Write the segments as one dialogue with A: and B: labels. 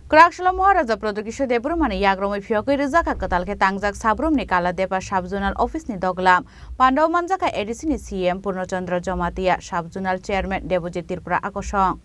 A: Kraksalo Maharaja Pradyot Kishore Debbarma ni Romwi Phiyogwi Rwjakha Kwtalkhe Tangjak Sabroom ni Kaladepa Sub-Zonal office ni Duglam Pandao Manjakha ADC ni CM Purna Chandra Jamatia Sub-Zonal chairman Debojit Tripura Akosong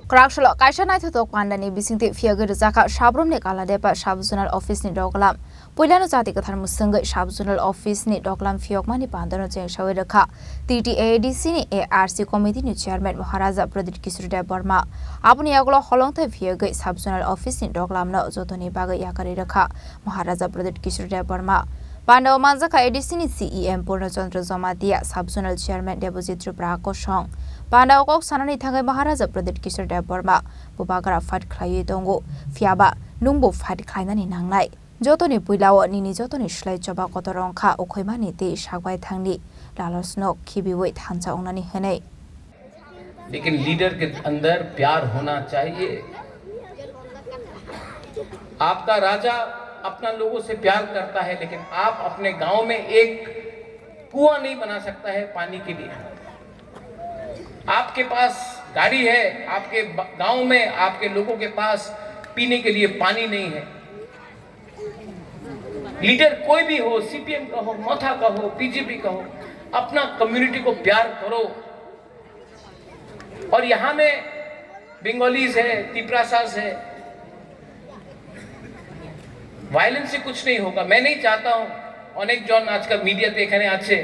A: Kraksalo kaisa naithotok pandani bisingti Phiyogwi Rwjakha Sabroom ni Kaladepa Sub-Zonal office ni Duglam Puilano jati kathar musangai Sub-Zonal office ni Duglam Phiyokmani Pandao chengsawi rakha TTADC ni ARC committee ni chairman Maharaja Pradyot Kishore Debbarma apni yaglo holongthai Phiyogwi Sub-Zonal office ni Duglam na jotoni bagai yakari rakha Maharaja Pradyot Kishore Debbarma Pandao Manjakha ADC ni CEM Purna Chandra Jamatia Sub-Zonal chairman Debojit Tripura Akosong Pandao kok sanani thangai Maharaja Pradyot Kishore Debbarma bubagra fight khlai tongo fiaba nungbo fight khlainani nangnai jotoni puilao nini jotoni slai choba kotorongkha okhoimani te sagbai thangni लालचनोक खिबिवै थांसा उन्नानी हनै
B: लेकिन leader के अंदर प्यार होना चाहिए। आपका राजा अपना लोगों से प्यार करता है, लेकिन आप अपने गांव में एक कुआं नहीं बना सकता है पानी के लिए। आपके पास गाड़ी है, आपके गांव में आपके लोगों के पास पीने के लिए पानी नहीं है। लीडर कोई भी हो, सीपीएम का हो, मोथा का हो, बीजेपी का हो, अपना कम्युनिटी को प्यार करो। और यहाँ में बंगालीज है, तिपरासास है, वायलेंस से कुछ नहीं होगा। मैं नहीं चाहता हूँ अनेक जन आजकल मीडिया एखाने आछे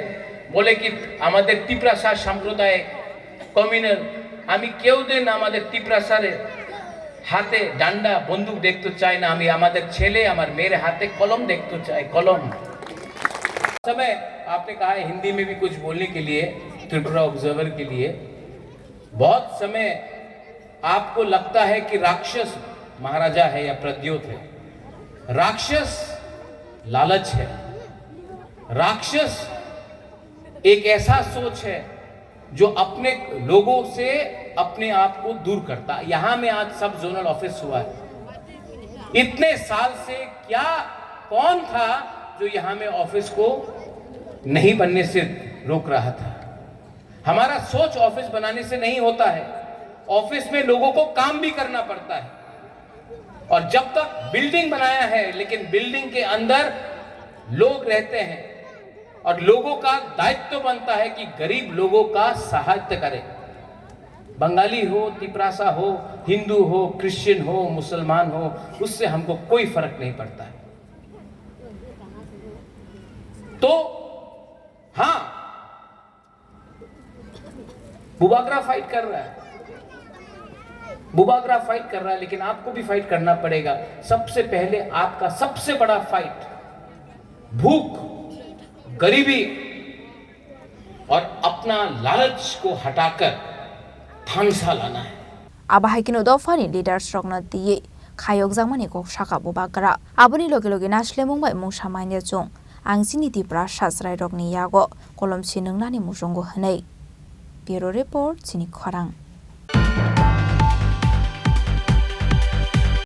B: बोले कि आमादेर तिपरासार सम्प्रदाय कम्युनल आमी केउ दिन आमादेर तिपरासारे हाथे डांडा बंदूक देखते चाই না। आमी आमादेर छेले आमार मेरे हाथे कलम देखते चाই, कलम। समय आपने कहा है हिंदी में भी कुछ बोलने के लिए, त्रिपुरा ऑब्जर्वर के लिए। बहुत समय आपको लगता है कि राक्षस महाराजा है या प्रद्योत है। राक्षस लालच है, राक्षस एक ऐसा सोच है जो अपने लोगों से अपने आप को दूर करता। यहां में आज सब जोनल ऑफिस हुआ है। इतने साल से क्या कौन था जो यहां में ऑफिस को नहीं बनने से रोक रहा था? हमारा सोच ऑफिस बनाने से नहीं होता है, ऑफिस में लोगों को काम भी करना पड़ता है। और जब तक बिल्डिंग बनाया है, लेकिन बिल्डिंग के अंदर लोग रहते हैं और लोगों का दायित्व बनता है कि गरीब लोगों का सहायता करें। बंगाली हो, तिपरासा हो, हिंदू हो, क्रिश्चियन हो, मुसलमान हो, उससे हमको कोई फर्क नहीं पड़ता है। तो हाँ, बुबागरा फाइट कर रहा है, बुबागरा फाइट कर रहा है, लेकिन आपको भी फाइट करना पड़ेगा। सबसे पहले आपका सबसे बड़ा फाइट भूख, गरीबी और अपना लालच को हटाकर थांसा लाना है।
A: आबाहायकिनो दफानि लीडर्स रगना दिए खायक जामानि को शाखा बुबागरा आबनि लगे लगे नासले मुंबाय मुंसा माइने जों आंसिनि तिप्रा सासराय रगनि यागो कलमसि नंनानि मुजंगो हनै। ब्यूरो रिपोर्ट चिनी खरां।